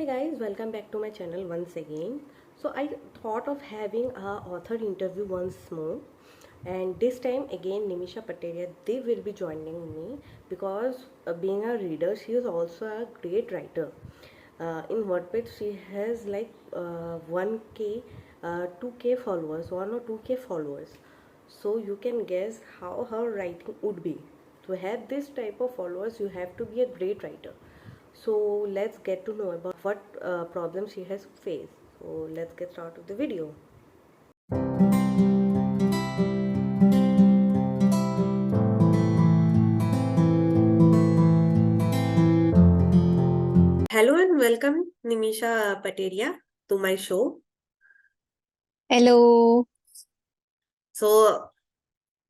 Hey guys, welcome back to my channel once again. So I thought of having a author interview once more, and this time again Nimisha Pataria they will be joining me because being a reader she is also a great writer. In WordPad she has like 1k 2k followers, 1 or 2k followers. So you can guess how her writing would be. To have this type of followers you have to be a great writer. So let's get to know about what problems she has faced. So let's get started with the video. Hello and welcome Nimisha Pateria to my show. Hello. So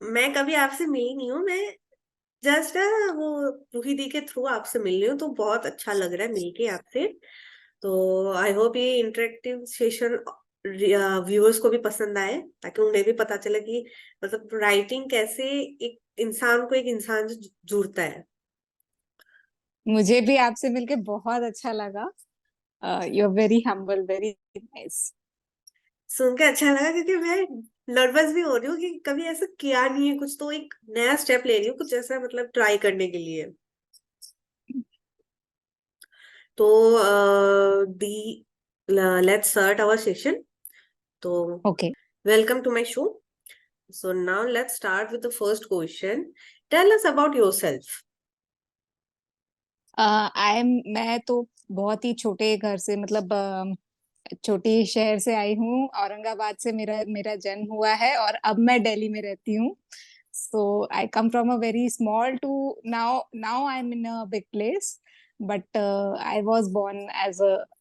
मैं कभी आपसे मिली नहीं हूँ, मैं just वो रूही दी के through आपसे मिल रही हूँ, तो बहुत अच्छा लग रहा है मिलके आपसे। तो आई होप ये इंटरेक्टिव सेशन व्यूअर्स को भी पसंद आए, ताकि उन्हें भी पता चले कि मतलब राइटिंग कैसे एक इंसान को एक इंसान से जुड़ता है। मुझे भी आपसे मिलके बहुत अच्छा लगा। You are very humble, very nice. सुन के अच्छा लगा, क्योंकि मैं नर्वस भी हो रही हूँ कि कभी ऐसा किया नहीं है कुछ, तो एक नया स्टेप ले रही हूँ कुछ ऐसा मतलब ट्राई करने के लिए। तो दी लेट्स स्टार्ट आवर सेशन। तो okay. welcome to my show. So now let's start with the first question. Tell us about yourself. मैं तो बहुत ही छोटे घर से मतलब छोटी शहर से आई हूँ। औरंगाबाद से मेरा मेरा जन्म हुआ है और अब मैं दिल्ली में रहती हूँ। So I come from a very small to now now I am in a big place. But I was born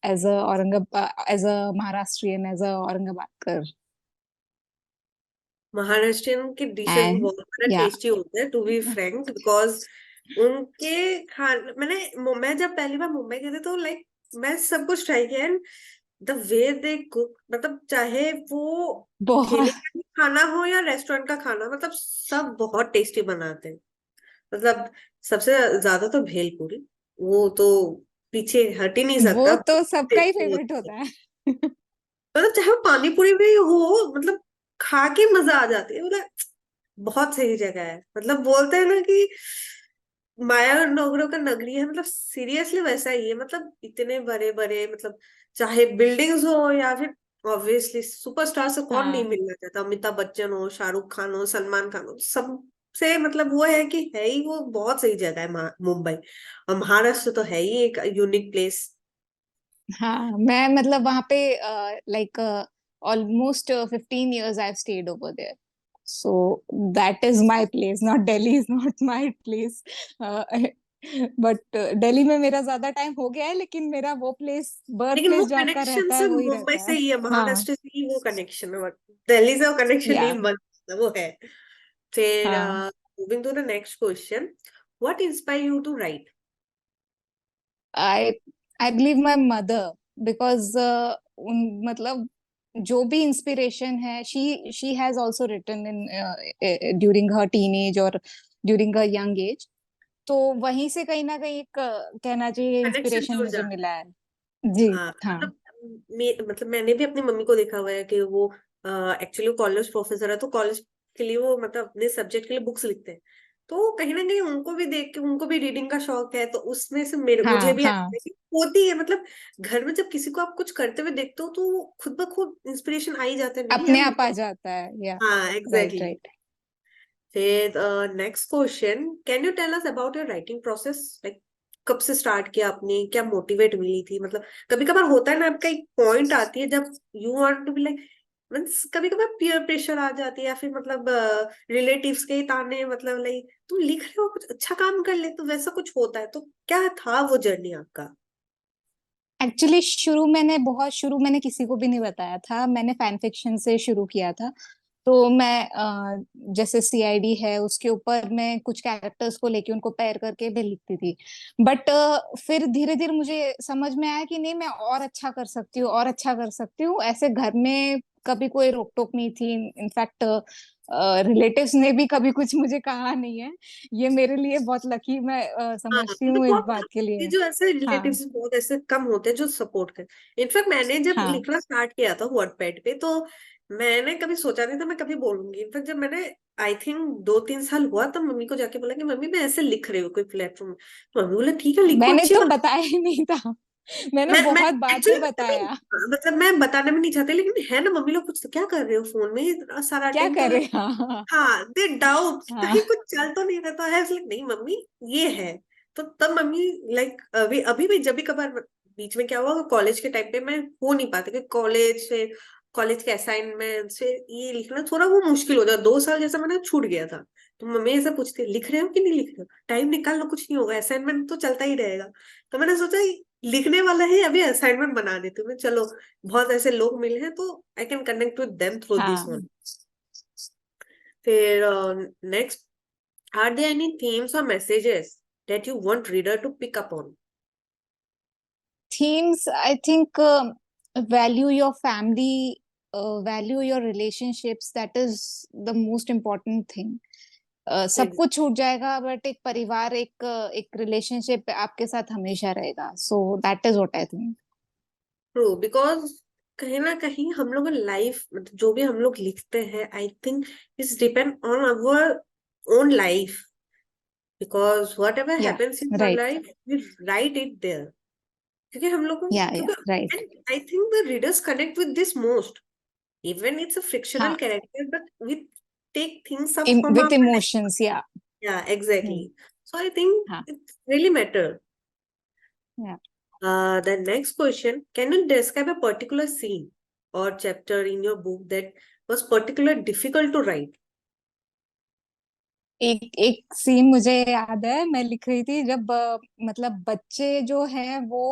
as a Aurangabad, as a Maharashtrian, as a औरंगाबादकर। महाराष्ट्रियन के डिशेस भी एंड बहुत ज्यादा या टेस्टी होते हैं, टू बी फ्रैंक, बिकॉज उनके खान मैं जब पहली बार मुंबई गई थी तो लाइक मैं सब कुछ ट्राई किया, and the way they cook, मतलब चाहे वो ठेले बहुत का ही खाना हो या रेस्टोरेंट का खाना, मतलब सब बहुत टेस्टी बनाते हैं। मतलब सबसे ज्यादा तो भेलपूरी, वो तो पीछे हट ही नहीं वो सकता, तो सबका ही टेस्टी फेवरेट होता है। होता है। मतलब चाहे वो पानी पूरी भी हो, मतलब खा के मजा आ जाती है। मतलब बहुत सही जगह है, मतलब बोलते हैं ना कि माया और नगरों का नगरी है, मतलब सीरियसली वैसा ही है। मतलब इतने बड़े बड़े, मतलब चाहे बिल्डिंग्स हो या फिर ऑब्वियसली सुपरस्टार से कौन नहीं हाँ। मिलना चाहता, अमिताभ बच्चन हो, शाहरुख खान हो, सलमान खान हो, सब से मतलब वो है कि है ही, वो बहुत सही जगह है मुंबई। और महाराष्ट्र तो है ही एक यूनिक प्लेस। हाँ, मैं मतलब वहां पे like almost 15 years I've stayed over there. So that is my place. Not Delhi is not my place. But Delhi में मेरा ज्यादा टाइम हो गया है, लेकिन मेरा वो प्लेस, बर्थ लेकिन वो प्लेस जहाँ का कनेक्शन रहता है से वही मुंबई रहता से है। ही है, हाँ। महाराष्ट्र से ही वो कनेक्शन है, दिल्ली से वो कनेक्शन या। नहीं बन सकता, वो है। फिर हाँ। Moving to the next question, what inspire you to write? I I believe my mother, because मतलब जो भी इंस्पिरेशन है, she has also written in during her teenage और ड्यूरिंग हर यंग एज। तो वहीं से कहीं ना कहीं एक कहना चाहिए कनेक्शन इंस्पिरेशन जुड़ मुझे जाता मिला है। जी। है। हाँ, हाँ। मतलब मतलब मैंने भी अपनी मम्मी को देखा हुआ है कि वो एक्चुअली कॉलेज प्रोफेसर है, तो कॉलेज के लिए वो मतलब अपने सब्जेक्ट के लिए बुक्स लिखते हैं। तो कहीं ना कहीं उनको भी देख के, उनको भी रीडिंग का शौक है, तो उसमें से मेरे मुझे हाँ। भी हाँ। आता है कि होती है। मतलब घर में जब किसी को आप कुछ करते हुए देखते हो, तो खुद ब खुद इंस्पिरेशन आ ही जाता है, नहीं यार अपने आप आ मुझे। जाता है, या। हाँ, राइट, एग्जैक्टली। राइट। फिर next question, can you tell us about your writing process? Like कब से स्टार्ट किया आपने, क्या मोटिवेट मिली थी? मतलब कभी कभार होता है ना, आपका एक पॉइंट आती है जब you want to be like, means कभी कभार पीयर प्रेशर आ जाती है, या फिर मतलब रिलेटिव्स के ताने, मतलब लाइक तुम लिख रहे हो कुछ अच्छा काम कर ले, तो वैसा कुछ होता है। तो क्या था वो जर्नी आपका? एक्चुअली बहुत शुरू मैंने किसी को भी नहीं बताया था, मैंने फैन फिक्शन से शुरू किया था। तो मैं जैसे सीआईडी है उसके ऊपर मैं कुछ कैरेक्टर्स को लेके उनको पेयर करके भी लिखती थी। बट फिर धीरे धीरे मुझे समझ में आया कि नहीं, मैं और अच्छा कर सकती हूँ, और अच्छा कर सकती हूँ। ऐसे घर में कभी कोई रोक टोक नहीं थी। इनफैक्ट रिलेटिव्स ने भी कभी कुछ मुझे कहा नहीं है। ये मेरे लिए बहुत लकी मैं हाँ, समझती मतलब हूँ इस बहुत बात के ये लिए। जो ऐसे हाँ रिलेटिव्स बहुत ऐसे कम होते हैं जो सपोर्ट करें। इनफैक्ट मैंने जब हाँ। लिखना स्टार्ट किया था वॉटपैड पे, तो मैंने कभी सोचा नहीं था मैं कभी बोलूंगी। इनफैक्ट जब मैंने आई थिंक 2-3 साल हुआ तब मम्मी को जाके बोला कि मम्मी मैं ऐसे लिख रही हूँ कोई प्लेटफॉर्म। तो मम्मी बोला ठीक है लिखो, मैंने अच्छी तो बात। बताया ही नहीं था। मैंने मैं बहुत बाद एक्चुअली में बताया। मतलब मैं बताना भी नहीं चाहती, लेकिन है ना मम्मी लोग कुछ क्या कर रहे हो फोन में इतना सारा क्या टाइम, तो कर रहे? हाँ हाँ दे डाउट हाँ कहीं कुछ चल तो नहीं रहता है, इसलिए नहीं मम्मी ये है। तो तब मम्मी लाइक अभी अभी भी जब भी कभार बीच में क्या हुआ कॉलेज के टाइम पे मैं हो नहीं पाती कि कॉलेज फिर कॉलेज के असाइनमेंट फिर ये लिखना थोड़ा वो मुश्किल हो जाता, 2 साल जैसा मैंने छूट गया था। तो मम्मी ऐसा पूछती लिख रहे हो कि नहीं लिख रहे हो, टाइम निकाल लो कुछ नहीं होगा, असाइनमेंट तो चलता ही रहेगा। तो मैंने सोचा लिखने वाला है अभी असाइनमेंट बना देती हूँ मैं, चलो बहुत ऐसे लोग मिले हैं तो आई can connect with them through this हाँ। वन। फिर next, are there any themes or messages that you want reader to pick up on? Themes, I think, value your family, value your relationships. That is the most important thing. सब Ex- कुछ छूट जाएगा but एक परिवार, एक relationship आपके साथ हमेशा रहेगा। So that is what I think. True, because कहीं ना कहीं हम लोग लाइफ जो भी हम लोग लिखते हैं I think it's depend on our own life, because whatever yeah happens in our right. Life we write it there. क्योंकि हम लोग को या राइट। क्योंकि I think the readers connect with this most, even it's a fictional हाँ, character but we take things up from with our life. Emotions. Yeah yeah exactly, so I think हाँ। It's really matter. Yeah The next question, can you describe a particular scene or chapter in your book that was particularly difficult to write? एक एक scene मुझे याद है, मैं लिख रही थी जब मतलब बच्चे जो हैं वो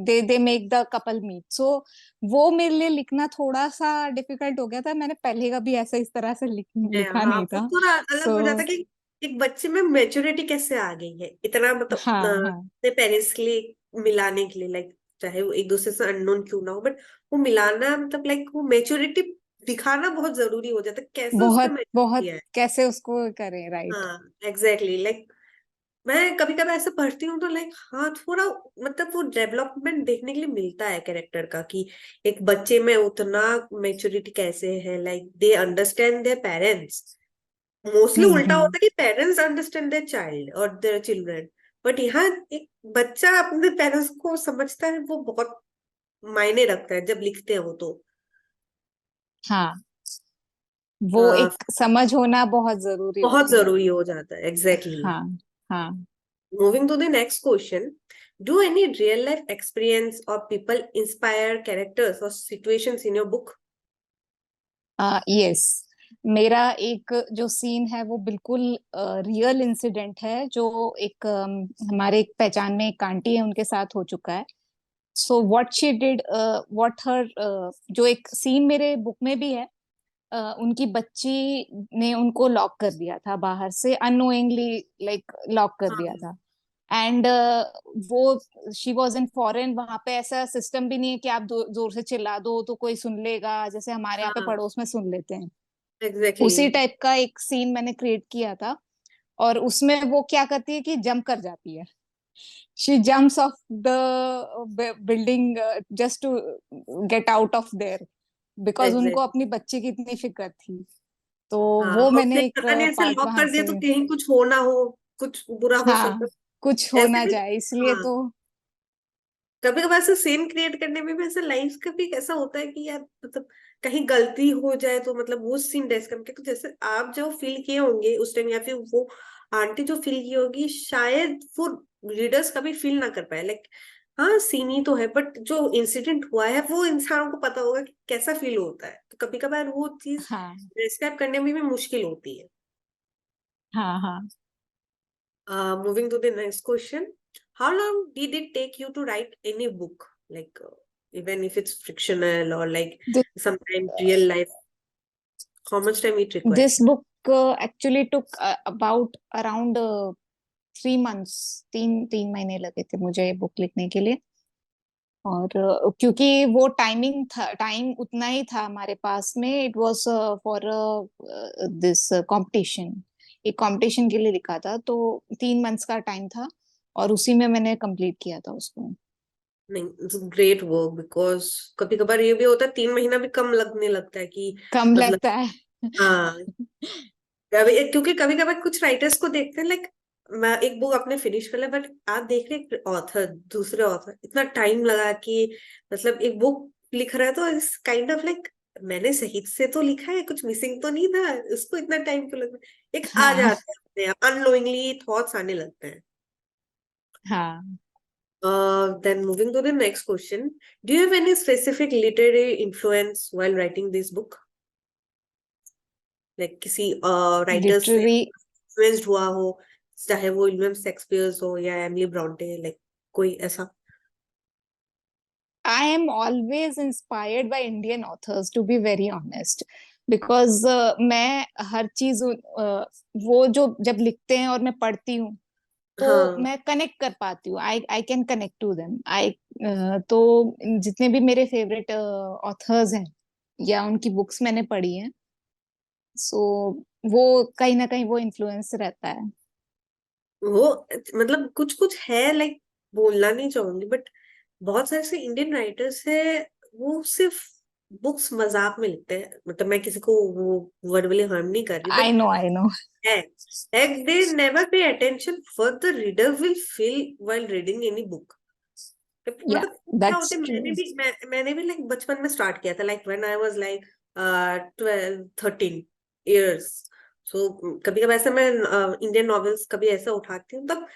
they make the couple meet. So वो मेरे लिए लिखना थोड़ा सा डिफिकल्ट हो गया था। मैंने पहले कभी ऐसा इस तरह से लिखा हाँ नहीं वो था। थोड़ा अलग सो हो जाता है कि एक बच्चे में मेच्योरिटी कैसे आ गई है इतना, मतलब हाँ हाँ। अपने पेरेंट्स के लिए मिलाने के लिए, लाइक चाहे वो एक दूसरे से अननोन क्यों ना हो बट वो मिलाना मतलब लाइक वो मेच्योरिटी दिखाना बहुत जरूरी हो जाता है, कैसे उसका बहुत मेच्योरिटी बहुत है। कैसे उसको करें, राइट। हाँ एग्जैक्टली, लाइक मैं कभी कभी ऐसे पढ़ती हूँ तो लाइक हाँ थोड़ा मतलब वो डेवलपमेंट देखने के लिए मिलता है कैरेक्टर का कि एक बच्चे में उतना मेच्योरिटी कैसे है, like they understand their parents. Mostly उल्टा हम्म। होता है कि पेरेंट्स अंडरस्टैंड देयर चाइल्ड और देयर चिल्ड्रन, बट यहाँ एक बच्चा अपने पेरेंट्स को समझता है, वो बहुत मायने रखता है जब लिखते हैं वो तो। हाँ, वो एक समझ होना बहुत जरूरी बहुत होती है। जरूरी हो जाता है एग्जैक्टली। हाँ हाँ। Moving to the next question, do any real life experience or people inspire characters or situations in your book? Yes, मेरा एक जो सीन है वो बिल्कुल रियल इंसिडेंट है, जो एक हमारे एक पहचान में एक आंटी है उनके साथ हो चुका है। So what she did, what her, जो एक सीन मेरे बुक में भी है। उनकी बच्ची ने उनको लॉक कर दिया था बाहर से, अननोइंगली लाइक लॉक कर दिया हाँ था। एंड वो शी वॉज इन फॉरेन, वहां पे ऐसा सिस्टम भी नहीं है कि आप जोर से चिल्ला दो तो कोई सुन लेगा, जैसे हमारे यहाँ पे हाँ पड़ोस में सुन लेते हैं। एग्जैक्टली। उसी टाइप का एक सीन मैंने क्रिएट किया था। और उसमें वो क्या करती है कि जंप कर जाती है। She jumps off the building just to get out of there, because उनको एग्जैक्टली, अपनी बच्ची की इतनी फिक्र थी। तो हाँ वो और फिर मैंने एक पता नहीं ऐसे पार्ट लॉक वहां कर दिया से। तो कहीं कुछ हो ना हो, कुछ बुरा हो सकता हाँ, कुछ है हो ऐसे ना भी। जाए इसलिए हाँ तो। कभी कभार ऐसे सीन क्रिएट करने में भी ऐसा लाइफ का भी ऐसा होता है कि यार मतलब कहीं गलती हो जाए तो मतलब वो सीन डेस्क करके, तो जैसे आप जो फील किए होंगे उस टाइम या फिर वो आंटी जो फील की होगी शायद वो रीडर्स कभी फील ना कर पाए, लाइक हाँ सीन ही तो है बट जो इंसिडेंट हुआ है वो इंसानों को पता होगा कि कैसा फील होता है, तो कभी कभार वो चीज हाँ डिस्क्राइब करने में भी मुश्किल होती है। हाँ हाँ। Moving to the next question. How long did it take you to write any book? Like, even if it's fictional or like sometimes real life, how much time it required? This book actually took about around 3 months. तीन तीन महीने लगे थे मुझे ये book लिखने के लिए। और क्योंकि वो टाइम उतना ही था हमारे पास में, it was for this competition, एक कंपटीशन के लिए लिखा था, तो 3 मंथ्स का टाइम था और उसी में मैंने कंप्लीट किया था उसको। नहीं, ग्रेट वर्क, बिकॉज कभी कभार ये भी होता है 3 महीना भी कम लगने लगता है कि कम मतलब, लगता है। हाँ, क्योंकि कभी कभार कुछ राइटर्स को देखते हैं, लाइक मैं एक बुक आपने फिनिश कर लिया, बट आप देख रहे ऑथर, दूसरे ऑथर इतना टाइम लगा कि मतलब एक बुक लिख रहा है, तो इस काइंड ऑफ लाइक मैंने सही से तो लिखा है, कुछ मिसिंग तो नहीं था, उसको इतना टाइम क्यों लग रहा है, एक आ हाँ जाता है अपने आप अननोइंगली थॉट्स आने लगते हैं। हाँ। Then moving to the next question, do you have any specific literary influence while writing this book? Like किसी राइटर से लिटरेरी, इन्फ्लुएंस्ड हुआ हो, चाहे वो विलियम शेक्सपियर हो या एमिली ब्रॉन्टे, लाइक कोई ऐसा? I am always inspired by Indian authors, to be very honest, because मैं हर चीज वो जो जब लिखते हैं और मैं पढ़ती हूँ, तो हाँ, मैं कनेक्ट कर पाती हूँ, I I can connect to them, I तो जितने भी मेरे फेवरेट ऑथर्स हैं या उनकी बुक्स मैंने पढ़ी हैं, सो वो कहीं ना कहीं वो इन्फ्लुएंस रहता है। वो मतलब कुछ कुछ है, लाइक बोलना नहीं चाहूंगी, बट बहुत सारे से इंडियन राइटर्स है, वो सिर्फ बुक्स मजाक में लिखते हैं, मतलब मैं किसी को वो वर्बली हार्म नहीं कर रही, आई बट नो, आई नो। है, like they never pay attention what the reader will feel while reading any book. या, मतलब क्या होता दैट्स है, ट्रू। मैंने भी लाइक बचपन में स्टार्ट किया था, like when I was like 12-13 years. सो कभी कभी ऐसा मैं इंडियन नॉवेल्स कभी ऐसा उठाती हूँ, तब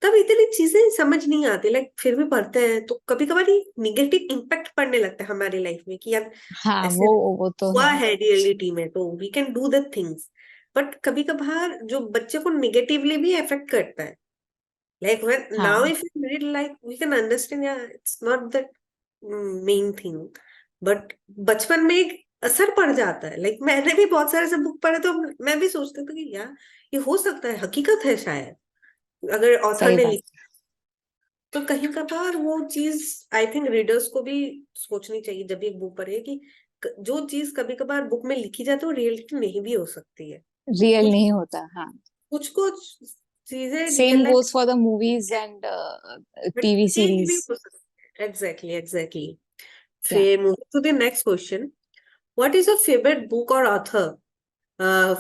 तब इतनी चीजें समझ नहीं आती, लाइक फिर भी पढ़ते हैं तो कभी कभार निगेटिव इम्पैक्ट पड़ने लगता है हमारी लाइफ में कि यार हाँ, ऐसे वो तो हुआ है। है रियलिटी में, तो we can do the things, but कभी कभार जो बच्चे को निगेटिवली भी अफेक्ट करता है, like when now हाँ, if you read, like we can understand, yeah, it's not that main thing, but बचपन में एक असर पड़ जाता है, लाइक मैंने भी बहुत सारे ऐसे बुक पढ़े, तो मैं भी सोचती थी कि यार ये हो सकता है, हकीकत है शायद, अगर ऑथर सही ने बात। लिखा, तो कहीं कभार वो चीज आई थिंक रीडर्स को भी सोचनी चाहिए जब भी एक बुक पढ़े कि जो चीज कभी कभार बुक में लिखी जाती है वो रियलिटी नहीं भी हो सकती है, रियल कुछ नहीं होता, हाँ। कुछ कुछ चीजें real same life goes for the movies and में टीवी चेंज भी सीरीज। हो सकती है। Exactly exactly. या, फिर moving to the next question, what is your favorite book or author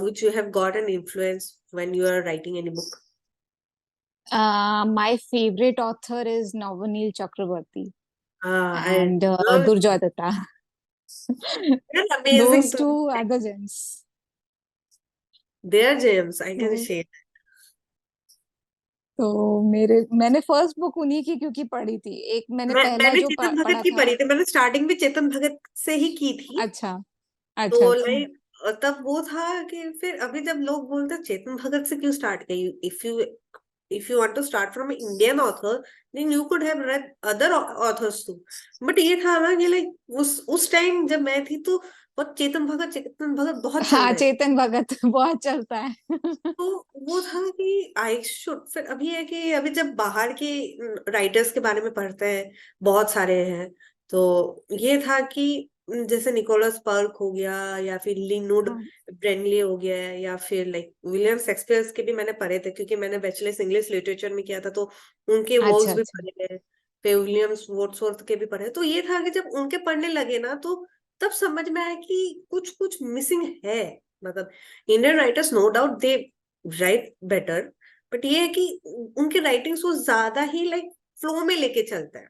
which you have got an influence when you are writing any book? My favourite author is Navneel Chakraborty I and love it. Durjoy Datta. They're amazing those to two are the gems. They are gems, I can say. तो मेरे मैंने first book उन्हीं की क्योंकि पढ़ी थी, एक मैंने पहला मैंने जो चेतन भगत पढ़ा की था। पढ़ी थी, मैंने स्टार्टिंग भी चेतन भगत से ही की थी, अच्छा, अच्छा, तो अच्छा। लाइक तब वो था कि फिर अभी जब लोग बोलते हैं चेतन भगत से क्यों स्टार्ट की, if you want to start from an Indian author, then you could have read other authors too. But ये था ना कि लाइक उस टाइम जब मैं थी तो बहुत चेतन भगत बहुत चल हाँ, रहे थे, चेतन भगत बहुत चलता है। तो वो था कि आई शुड, फिर अभी है कि अभी जब बाहर के राइटर्स के बारे में पढ़ते हैं, बहुत सारे हैं, तो ये था कि जैसे निकोलस पर्क हो गया, या फिर लिनुड हाँ, ब्रेनली हो गया, या फिर लाइक विलियम शेक्सपियर के भी मैंने पढ़े थे, क्योंकि मैंने बैचलर्स इंग्लिश लिटरेचर में किया था, तो उनके अच्छा, वर्क्स भी अच्छा। पढ़े हैं, फिर विलियम्स वर्ड्सवर्थ के भी पढ़े, तो ये था कि जब उनके पढ़ने लगे ना, तो तब समझ में आया कि कुछ कुछ मिसिंग है, मतलब Indian writers no doubt they write better, but ये है कि उनके राइटिंग्स वो ज्यादा ही लाइक फ्लो में लेके चलता है,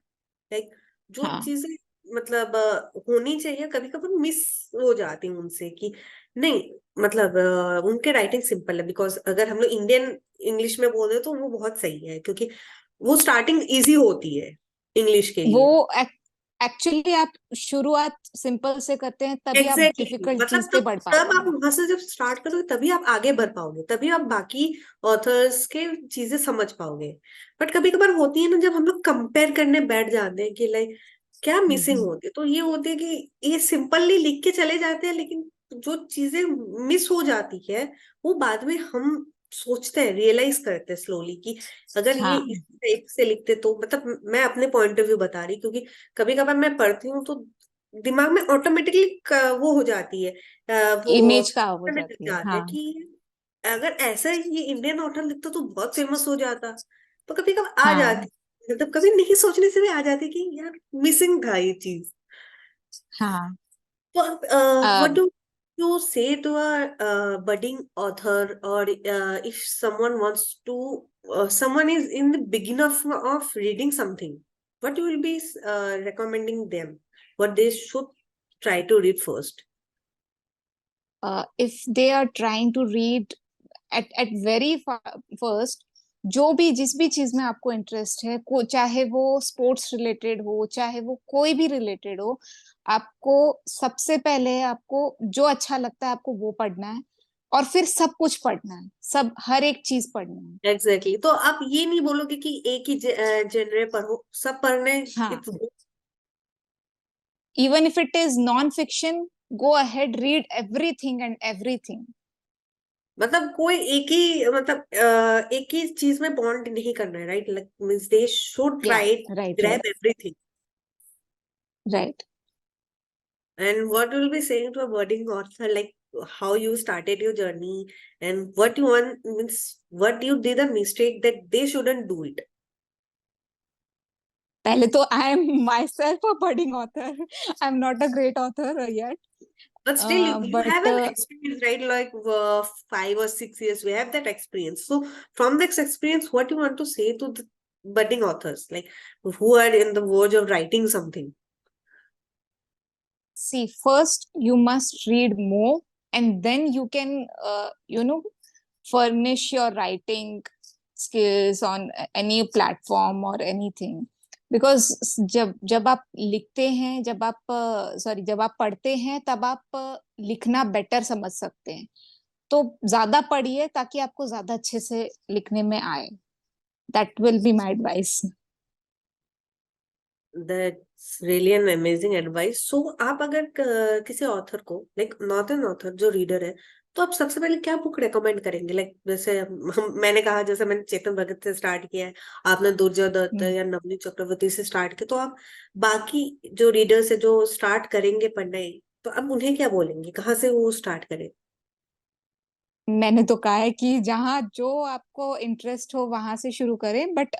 लाइक जो हाँ, चीजें मतलब होनी चाहिए कभी कभी मिस हो जाती हैं उनसे, कि नहीं, मतलब उनके राइटिंग सिंपल है, बिकॉज अगर हम लोग इंडियन इंग्लिश में बोले तो वो बहुत सही है, क्योंकि वो स्टार्टिंग इजी होती है इंग्लिश के वो लिए। एक्चुअली आप शुरुआत सिंपल से करते हैं तभी आप एग्जैक्टली, डिफिकल्ट मतलब चीज पे बढ़ तब पाते आप हैं। वहां से जब स्टार्ट करोगे तभी आप आगे बढ़ पाओगे, तभी आप बाकी ऑथर्स के चीजें समझ पाओगे, बट कभी कभार होती है ना जब हम लोग कंपेयर करने बैठ जाते हैं कि लाइक क्या मिसिंग हम्म। होती है, तो ये होती है कि ये सिंपली लिख के चले जाते हैं, लेकिन जो चीजें मिस हो जाती है वो बाद में हम सोचते हैं, रियलाइज करते हैं स्लोली कि अगर ये हाँ, इस टाइप से लिखते तो, मतलब मैं अपने पॉइंट ऑफ व्यू बता रही, क्योंकि कभी कभार मैं पढ़ती हूँ तो दिमाग में ऑटोमेटिकली वो हो जाती है, वो इमेज का हो करने लग जाती है। जाते हैं हाँ, कि अगर ऐसा ये इंडियन ऑथर लिखता तो बहुत फेमस हो जाता। तो कभी कभी आ हाँ, जाती, मतलब कभी नहीं सोचने से भी आ जाती कि यार मिसिंग था ये चीज। हाँ। So, what अब do you say to a budding author, or if someone wants to, someone is in the beginning of reading something, what you will be recommending them? What they should try to read first? if they are trying to read at very first, जो भी जिस भी चीज में आपको interest है, चाहे वो स्पोर्ट्स रिलेटेड हो, चाहे वो कोई भी रिलेटेड हो, आपको सबसे पहले आपको जो अच्छा लगता है आपको वो पढ़ना है, और फिर सब कुछ पढ़ना है, सब हर एक चीज पढ़ना है। एग्जैक्टली तो आप ये नहीं बोलोगे कि एक ही जेनरे पढ़ो, सब पढ़ने। हाँ, it's, even if it is non fiction, go ahead, read everything and everything. मतलब कोई एक ही, मतलब एक ही चीज में बॉन्ड नहीं करना है, right? Like means they should yeah, try right, grab right, everything. Right. And what will be saying to a budding author, like how you started your journey and what you want, means what you did a mistake that they shouldn't do it. पहले तो I am my self a budding author, I am not a great author yet, But still, you have but an experience, right? Like 5 or 6 years, we have that experience. So from this experience, what you want to say to the budding authors, like who are in the verge of writing something? see, first you must read more, and then you can furnish your writing skills on any platform or anything. Because जब जब आप लिखते हैं, जब आप sorry जब आप पढ़ते हैं, तब आप लिखना बेटर समझ सकते हैं। तो ज्यादा पढ़िए ताकि आपको ज्यादा अच्छे से लिखने में आए। That will be my advice. That's really an amazing advice. So आप अगर किसी ऑथर को, लाइक नॉट एन ऑथर, जो रीडर है, तो आप सबसे पहले क्या बुक रेकमेंड करेंगे? लाइक जैसे मैंने कहा, जैसे मैंने चेतन भगत से स्टार्ट किया है, आपने दुर्जय दत्त या नवनीत चक्रवर्ती से स्टार्ट किया, तो आप बाकी जो रीडर्स है जो स्टार्ट करेंगे पढ़ना, तो अब उन्हें क्या बोलेंगे, कहाँ से वो स्टार्ट करें? मैंने तो कहा है कि जहाँ जो आपको इंटरेस्ट हो वहां से शुरू करें, but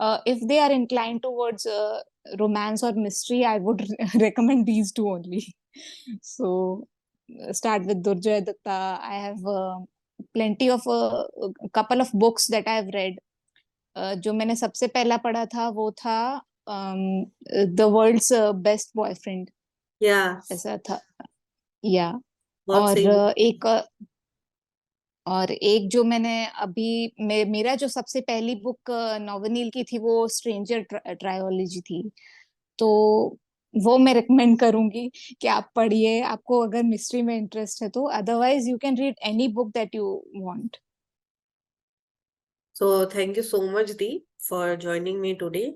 if they are inclined towards romance or mystery, I would recommend these two only. So start with Durjaya Datta. I have plenty of a couple of books that I have read. जो मैंने सबसे पहला पढ़ा था वो था The World's Best Boyfriend, या ऐसा था। या, बहुत और सही book। एक जो मैंने अभी मेरा जो सबसे पहली बुक नॉवेनिल की थी वो स्ट्रेंजर ट्रायोलॉजी थी। तो वो मैं रिकमेंड करूंगी कि आप पढ़िए, आपको अगर मिस्ट्री में इंटरेस्ट है तो। Otherwise you can read any book that you want. So thank you so much the for joining me today.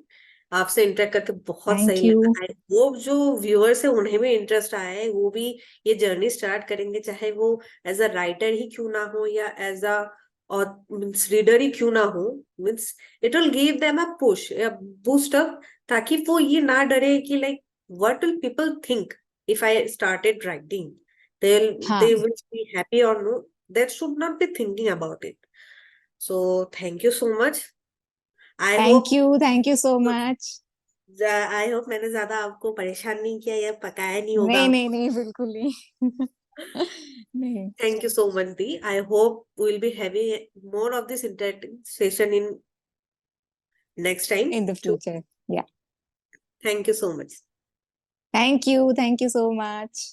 आपसे इंटरेक्ट करके बहुत थैंक सही यू। लगा। आई होप जो व्यूअर्स है उन्हें भी इंटरेस्ट आया है, वो भी ये जर्नी स्टार्ट करेंगे, चाहे वो एज अ राइटर ही क्यों ना हो या एज अ मीन्स रीडर ही क्यों ना हो। Means it will give them a push या बूस्ट अप, ताकि वो ये ना डरे कि like what will people think if I started writing, they हाँ, will be happy or no, that should not be thinking about it. So thank you so much. I hope, thank you so much. I hope मैंने ज्यादा आपको परेशान नहीं किया या पकाया नहीं होगा नहीं, नहीं, आपको। नहीं, बिल्कुल नहीं। नहीं। Thank you so much, Dee. I hope we'll be having more of this interactive session in next time in the too. Future. या, Thank you so much. Thank you so much.